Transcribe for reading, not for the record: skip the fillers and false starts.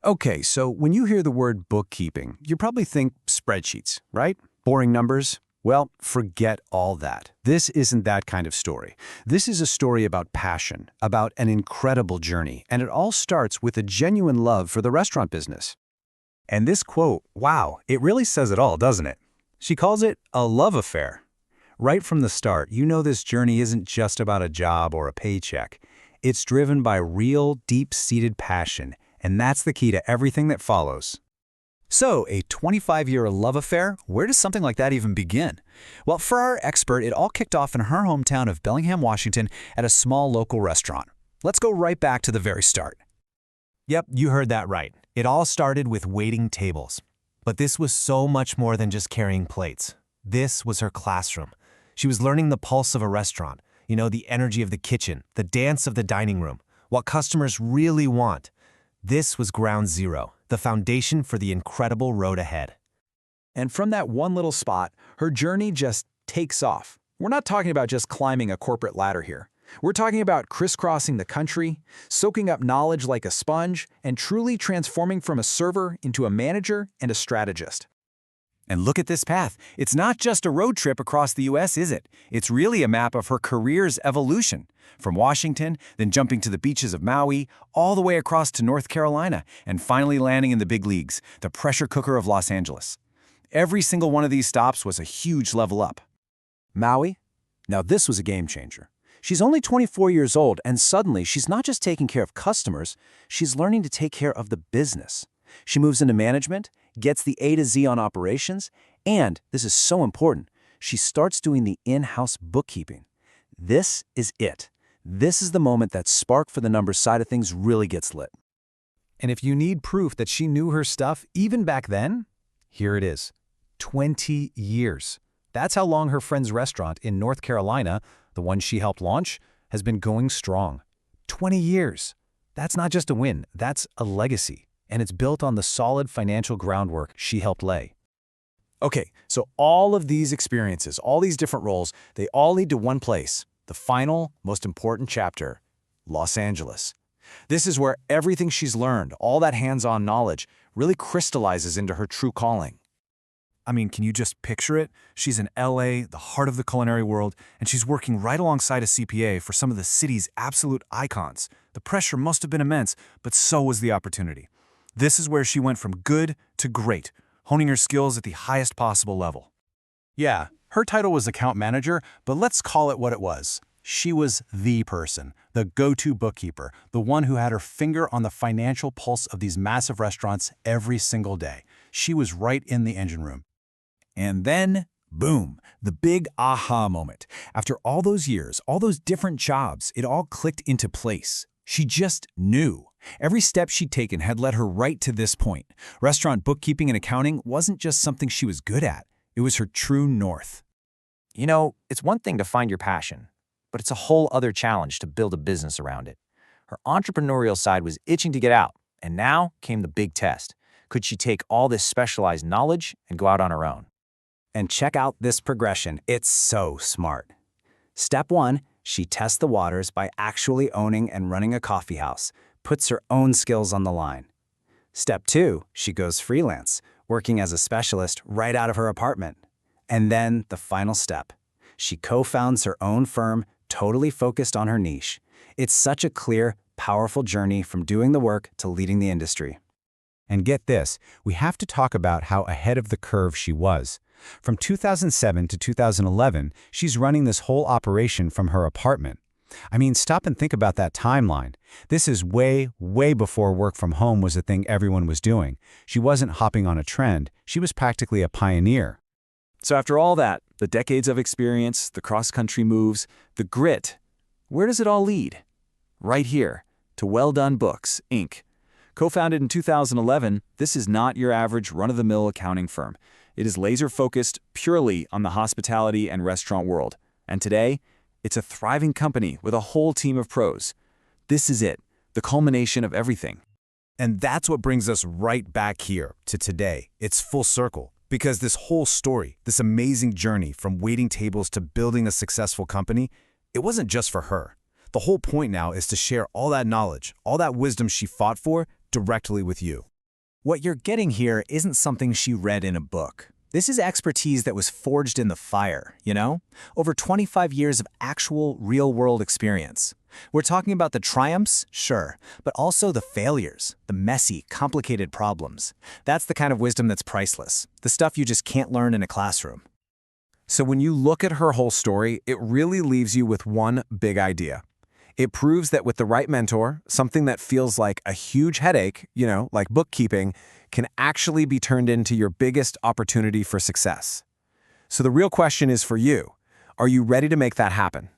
Okay, so when you hear the word bookkeeping, you probably think spreadsheets, right? Boring numbers? Well, forget all that. This isn't that kind of story. This is a story about passion, about an incredible journey, and it all starts with a genuine love for the restaurant business. And this quote, wow, it really says it all, doesn't it? She calls it a love affair. Right from the start, you know this journey isn't just about a job or a paycheck. It's driven by real, deep-seated passion, and that's the key to everything that follows. So, a 25-year love affair, where does something like that even begin? Well, for our expert, it all kicked off in her hometown of Bellingham, Washington, at a small local restaurant. Let's go right back to the very start. Yep, you heard that right. It all started with waiting tables. But this was so much more than just carrying plates. This was her classroom. She was learning the pulse of a restaurant, the energy of the kitchen, the dance of the dining room, what customers really want. This was ground zero, the foundation for the incredible road ahead. And from that one little spot, her journey just takes off. We're not talking about just climbing a corporate ladder here. We're talking about crisscrossing the country, soaking up knowledge like a sponge, and truly transforming from a server into a manager and a strategist. And look at this path. It's not just a road trip across the U.S., is it? It's really a map of her career's evolution. From Washington, then jumping to the beaches of Maui, all the way across to North Carolina, and finally landing in the big leagues, the pressure cooker of Los Angeles. Every single one of these stops was a huge level up. Maui? Now this was a game changer. She's only 24 years old, and suddenly she's not just taking care of customers, she's learning to take care of the business. She moves into management, gets the A to Z on operations, and, this is so important, she starts doing the in-house bookkeeping. This is it. This is the moment that spark for the numbers side of things really gets lit. And if you need proof that she knew her stuff even back then, here it is. 20 years. That's how long her friend's restaurant in North Carolina, the one she helped launch, has been going strong. 20 years. That's not just a win, that's a legacy. And it's built on the solid financial groundwork she helped lay. Okay, so all of these experiences, all these different roles, they all lead to one place, the final, most important chapter, Los Angeles. This is where everything she's learned, all that hands-on knowledge, really crystallizes into her true calling. I mean, can you just picture it? She's in LA, the heart of the culinary world, and she's working right alongside a CPA for some of the city's absolute icons. The pressure must have been immense, but so was the opportunity. This is where she went from good to great, honing her skills at the highest possible level. Yeah, her title was account manager, but let's call it what it was. She was the person, the go-to bookkeeper, the one who had her finger on the financial pulse of these massive restaurants every single day. She was right in the engine room. And then, boom, the big aha moment. After all those years, all those different jobs, it all clicked into place. She just knew. Every step she'd taken had led her right to this point. Restaurant bookkeeping and accounting wasn't just something she was good at. It was her true north. It's one thing to find your passion, but it's a whole other challenge to build a business around it. Her entrepreneurial side was itching to get out, and now came the big test. Could she take all this specialized knowledge and go out on her own? And check out this progression. It's so smart. Step 1, she tests the waters by actually owning and running a coffee house, puts her own skills on the line. Step 2, she goes freelance, working as a specialist right out of her apartment. And then the final step. She co-founds her own firm, totally focused on her niche. It's such a clear, powerful journey from doing the work to leading the industry. And get this, we have to talk about how ahead of the curve she was. From 2007 to 2011, she's running this whole operation from her apartment. I mean, stop and think about that timeline. This is way, way before work from home was a thing everyone was doing. She wasn't hopping on a trend. She was practically a pioneer. So after all that, the decades of experience, the cross-country moves, the grit, where does it all lead? Right here, to Well Done Books, Inc. Co-founded in 2011, this is not your average run-of-the-mill accounting firm. It is laser-focused purely on the hospitality and restaurant world. And today, it's a thriving company with a whole team of pros. This is it, the culmination of everything. And that's what brings us right back here to today. It's full circle. Because this whole story, this amazing journey from waiting tables to building a successful company, it wasn't just for her. The whole point now is to share all that knowledge, all that wisdom she fought for, directly with you. What you're getting here isn't something she read in a book. This is expertise that was forged in the fire, you know? Over 25 years of actual, real-world experience. We're talking about the triumphs, sure, but also the failures, the messy, complicated problems. That's the kind of wisdom that's priceless, the stuff you just can't learn in a classroom. So when you look at her whole story, it really leaves you with one big idea. It proves that with the right mentor, something that feels like a huge headache, like bookkeeping, can actually be turned into your biggest opportunity for success. So the real question is for you. Are you ready to make that happen?